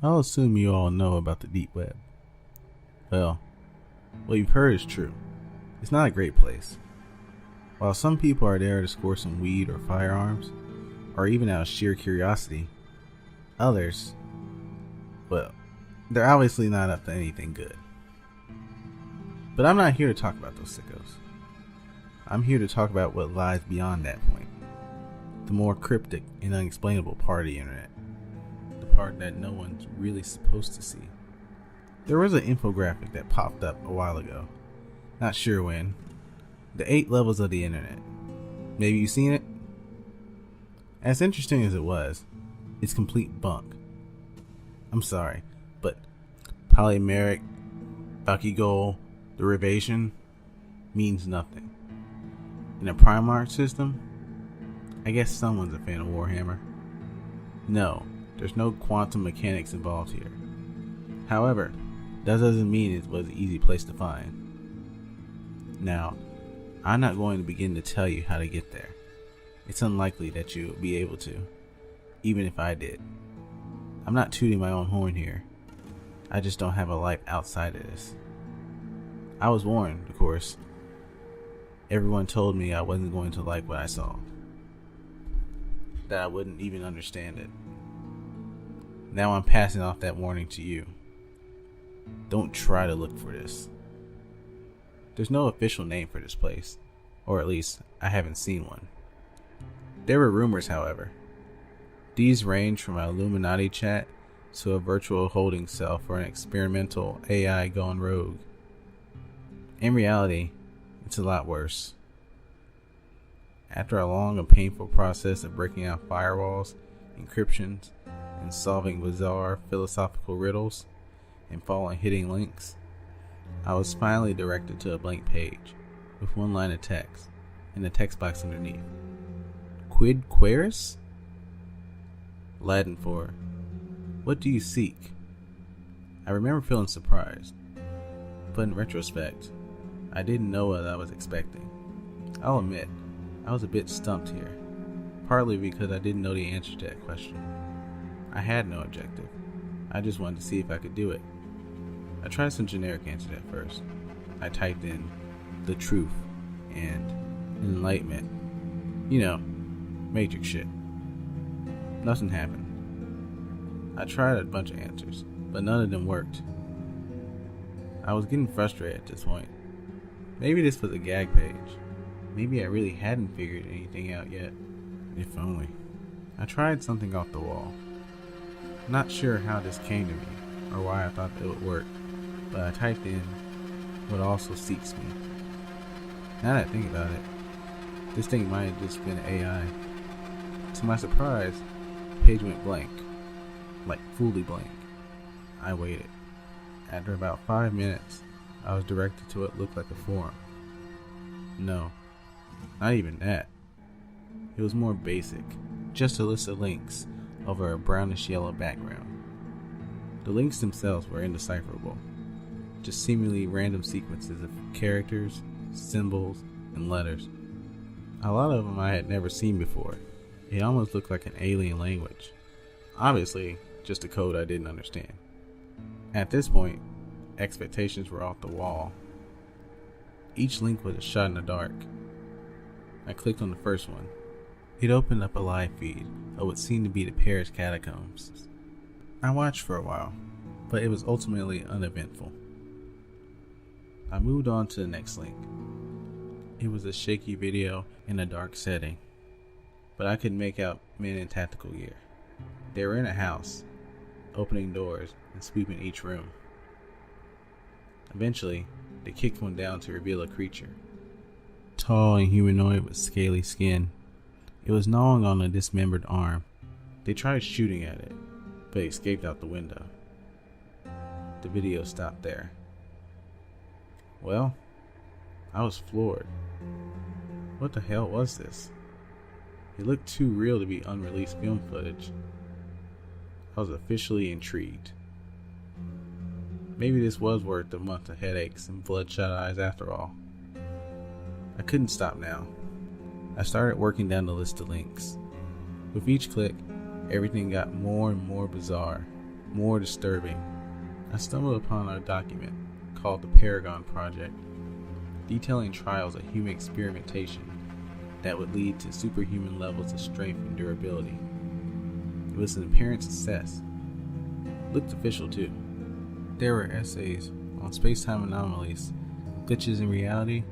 I'll assume you all know about the deep web. Well, what you've heard is true. It's not a great place. While some people are there to score some weed or firearms, or even out of sheer curiosity, others, well, they're obviously not up to anything good. But I'm not here to talk about those sickos. I'm here to talk about what lies beyond that point. The more cryptic and unexplainable part of the internet. The part that no one's really supposed to see. There was an infographic that popped up a while ago. Not sure when. The 8 levels of the internet. Maybe you've seen it? As interesting as it was, it's complete bunk. I'm sorry, but polymeric Bucky-goal derivation means nothing. In a Primarch system, I guess someone's a fan of Warhammer. No, there's no quantum mechanics involved here. However, that doesn't mean it was an easy place to find. Now, I'm not going to begin to tell you how to get there. It's unlikely that you'll be able to, even if I did. I'm not tooting my own horn here. I just don't have a life outside of this. I was warned, of course. Everyone told me I wasn't going to like what I saw. That I wouldn't even understand it. Now I'm passing off that warning to you. Don't try to look for this. There's no official name for this place, or at least I haven't seen one. There were rumors, however. These range from an Illuminati chat to a virtual holding cell for an experimental AI gone rogue. In reality, it's a lot worse. After a long and painful process of breaking out firewalls, encryptions, and solving bizarre philosophical riddles, and following hidden links, I was finally directed to a blank page with one line of text and the text box underneath. Quid queris? Latin for, what do you seek? I remember feeling surprised, but in retrospect, I didn't know what I was expecting. I'll admit, I was a bit stumped here, partly because I didn't know the answer to that question. I had no objective. I just wanted to see if I could do it. I tried some generic answers at first. I typed in the truth and enlightenment. You know, Matrix shit. Nothing happened. I tried a bunch of answers, but none of them worked. I was getting frustrated at this point. Maybe this was a gag page. Maybe I really hadn't figured anything out yet. If only. I tried something off the wall. Not sure how this came to me, or why I thought it would work, but I typed in what also seeks me. Now that I think about it, this thing might have just been AI. To my surprise, the page went blank. Like fully blank. I waited. After about 5 minutes, I was directed to what looked like a forum. No, not even that. It was more basic, just a list of links over a brownish yellow background. The links themselves were indecipherable, just seemingly random sequences of characters, symbols, and letters. A lot of them I had never seen before. It almost looked like an alien language. Obviously, just a code I didn't understand. At this point, expectations were off the wall. Each link was a shot in the dark. I clicked on the first one. It opened up a live feed of what seemed to be the Paris catacombs. I watched for a while, but it was ultimately uneventful. I moved on to the next link. It was a shaky video in a dark setting, but I could make out men in tactical gear. They were in a house, opening doors and sweeping each room. Eventually, they kicked one down to reveal a creature. Tall and humanoid with scaly skin. It was gnawing on a dismembered arm. They tried shooting at it, but it escaped out the window. The video stopped there. Well, I was floored. What the hell was this? It looked too real to be unreleased film footage. I was officially intrigued. Maybe this was worth a month of headaches and bloodshot eyes after all. I couldn't stop now. I started working down the list of links. With each click, everything got more and more bizarre. More disturbing, I stumbled upon a document called the Paragon Project, detailing trials of human experimentation that would lead to superhuman levels of strength and durability. It was an apparent success. Looked official too. There were essays on space-time anomalies, glitches in reality,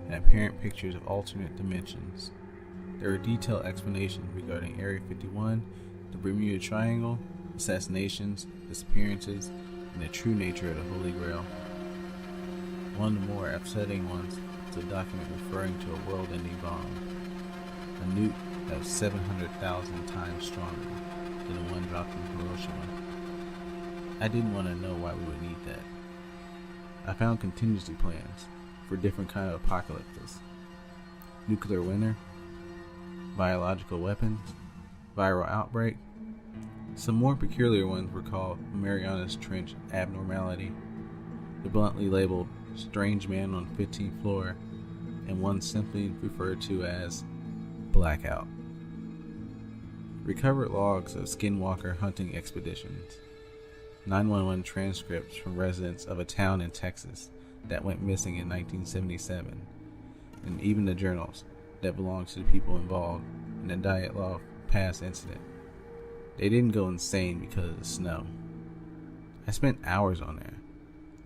and apparent pictures of alternate dimensions. There were detailed explanations regarding Area 51, the Bermuda Triangle, assassinations, disappearances, and the true nature of the Holy Grail. One of the more upsetting ones was a document referring to a world-ending bomb, a nuke that was 700,000 times stronger than the one dropped in Hiroshima. I didn't want to know why we would need that. I found contingency plans for different kind of apocalypses. Nuclear winter, biological weapons, viral outbreak. Some more peculiar ones were called Mariana's Trench abnormality, the bluntly labeled strange man on 15th floor, and one simply referred to as blackout. Recovered logs of skinwalker hunting expeditions. 911 transcripts from residents of a town in Texas that went missing in 1977, and even the journals that belonged to the people involved in the Dyatlov Pass incident. They didn't go insane because of the snow. I spent hours on there,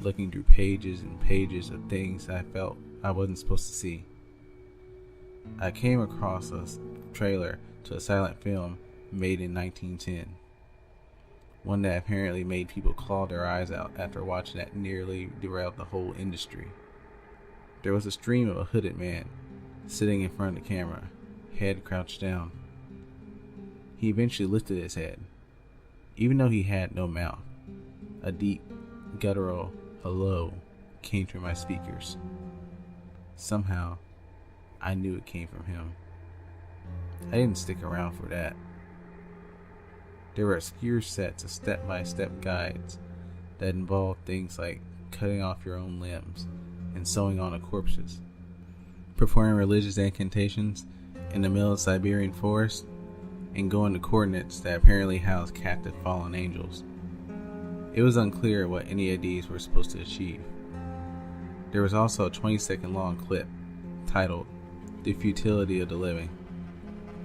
looking through pages and pages of things I felt I wasn't supposed to see. I came across a trailer to a silent film made in 1910. One that apparently made people claw their eyes out after watching that nearly derailed the whole industry. There was a stream of a hooded man sitting in front of the camera, head crouched down. He eventually lifted his head, even though he had no mouth. A deep, guttural hello came through my speakers. Somehow, I knew it came from him. I didn't stick around for that. There were obscure sets of step-by-step guides that involved things like cutting off your own limbs and sewing on corpses, performing religious incantations in the middle of Siberian forest, and going to coordinates that apparently housed captive fallen angels. It was unclear what any of these were supposed to achieve. There was also a 20-second long clip titled "The Futility of the Living."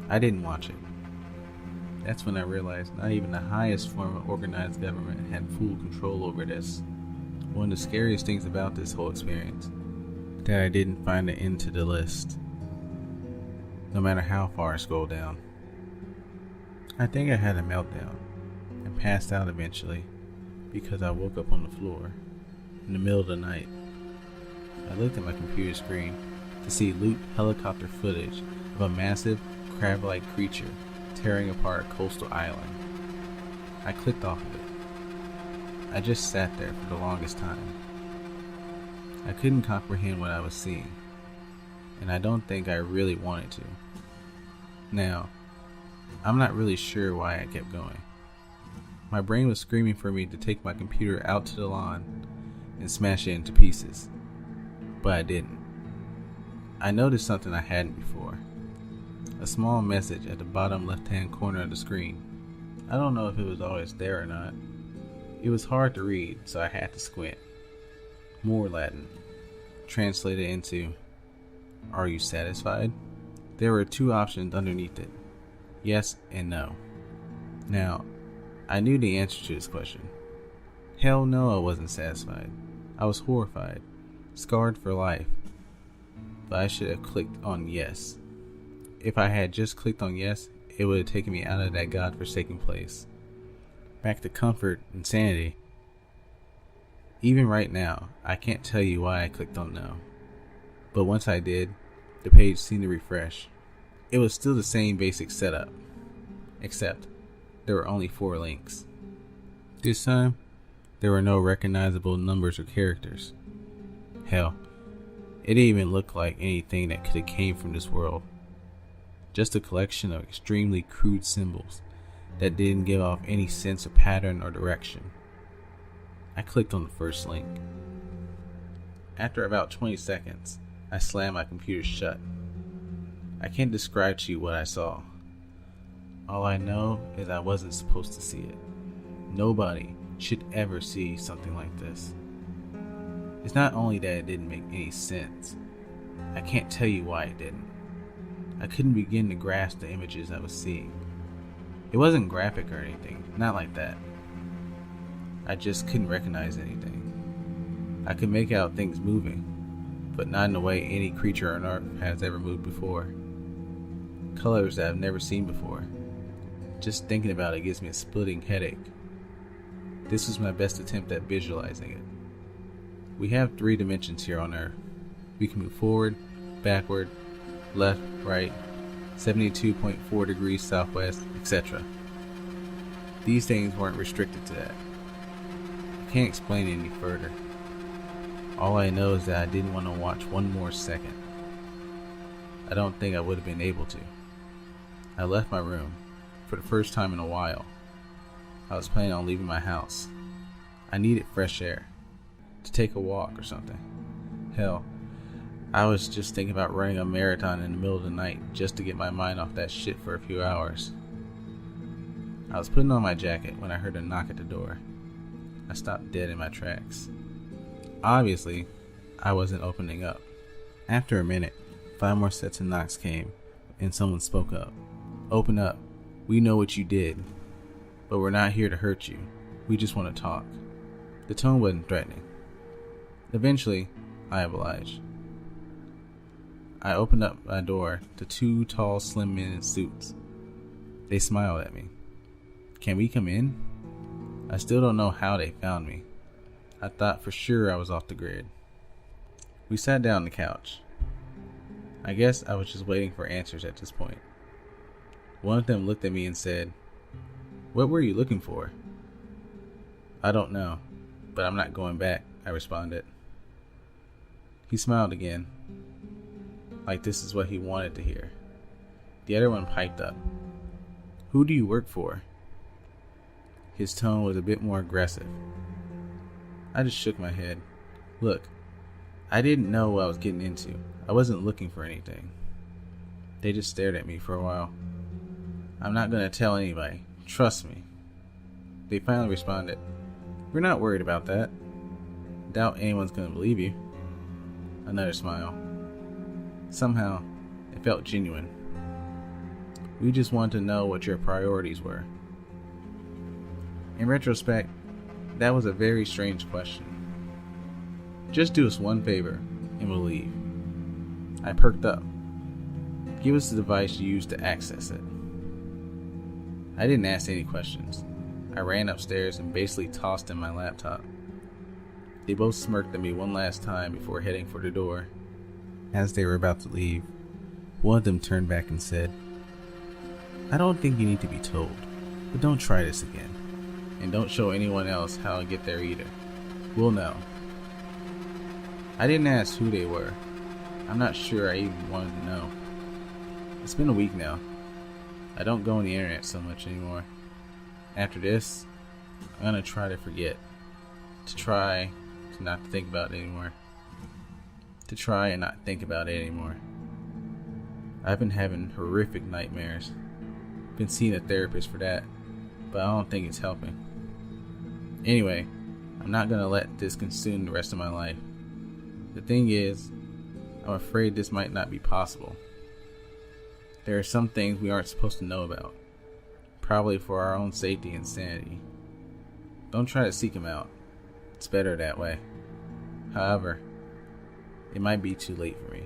I didn't watch it. That's when I realized not even the highest form of organized government had full control over this. One of the scariest things about this whole experience, that I didn't find an end to the list, no matter how far I scrolled down. I think I had a meltdown and passed out eventually because I woke up on the floor in the middle of the night. I looked at my computer screen to see looped helicopter footage of a massive crab-like creature tearing apart a coastal island. I clicked off of it. I just sat there for the longest time. I couldn't comprehend what I was seeing, and I don't think I really wanted to. Now, I'm not really sure why I kept going. My brain was screaming for me to take my computer out to the lawn and smash it into pieces, but I didn't. I noticed something I hadn't before. A small message at the bottom left-hand corner of the screen. I don't know if it was always there or not. It was hard to read, so I had to squint. More Latin, translated into, "Are you satisfied?" There were two options underneath it, yes and no. Now, I knew the answer to this question. Hell no, I wasn't satisfied. I was horrified, scarred for life. But I should have clicked on yes. If I had just clicked on yes, it would have taken me out of that godforsaken place, back to comfort and sanity. Even right now, I can't tell you why I clicked on no. But once I did, the page seemed to refresh. It was still the same basic setup, except there were only 4 links. This time, there were no recognizable numbers or characters. Hell, it didn't even look like anything that could have came from this world. Just a collection of extremely crude symbols that didn't give off any sense of pattern or direction. I clicked on the first link. After about 20 seconds, I slammed my computer shut. I can't describe to you what I saw. All I know is I wasn't supposed to see it. Nobody should ever see something like this. It's not only that it didn't make any sense, I can't tell you why it didn't. I couldn't begin to grasp the images I was seeing. It wasn't graphic or anything, not like that. I just couldn't recognize anything. I could make out things moving, but not in the way any creature on Earth has ever moved before. Colors that I've never seen before. Just thinking about it gives me a splitting headache. This was my best attempt at visualizing it. We have 3 dimensions here on Earth. We can move forward, backward, left, right, 72.4 degrees southwest, etc. These things weren't restricted to that. I can't explain it any further. All I know is that I didn't want to watch one more second. I don't think I would have been able to. I left my room, for the first time in a while. I was planning on leaving my house. I needed fresh air, to take a walk or something. Hell, I was just thinking about running a marathon in the middle of the night just to get my mind off that shit for a few hours. I was putting on my jacket when I heard a knock at the door. I stopped dead in my tracks. Obviously, I wasn't opening up. After a minute, 5 more sets of knocks came, and someone spoke up. "Open up. We know what you did, but we're not here to hurt you. We just want to talk." The tone wasn't threatening. Eventually, I obliged. I opened up my door to 2 tall, slim men in suits. They smiled at me. "Can we come in?" I still don't know how they found me. I thought for sure I was off the grid. We sat down on the couch. I guess I was just waiting for answers at this point. One of them looked at me and said, "What were you looking for?" "I don't know, but I'm not going back," I responded. He smiled again, like this is what he wanted to hear. The other one piped up, "Who do you work for?" His tone was a bit more aggressive. I just shook my head. Look, I didn't know what I was getting into. I wasn't looking for anything. They just stared at me for a while. "I'm not going to tell anybody. Trust me." They finally responded, "We're not worried about that. Doubt anyone's going to believe you." Another smile. Somehow, it felt genuine. "We just wanted to know what your priorities were." In retrospect, that was a very strange question. "Just do us one favor, and we'll leave." I perked up. "Give us the device you used to access it." I didn't ask any questions. I ran upstairs and basically tossed in my laptop. They both smirked at me one last time before heading for the door. As they were about to leave, one of them turned back and said, "I don't think you need to be told, but don't try this again. And don't show anyone else how to get there either. We'll know." I didn't ask who they were. I'm not sure I even wanted to know. It's been a week now. I don't go on the internet so much anymore. After this, I'm gonna try to forget. To try to not think about it anymore. To try and not think about it anymore. I've been having horrific nightmares. Been seeing a therapist for that, but I don't think it's helping. Anyway, I'm not gonna let this consume the rest of my life. The thing is, I'm afraid this might not be possible. There are some things we aren't supposed to know about, probably for our own safety and sanity. Don't try to seek them out. It's better that way. However, it might be too late for me.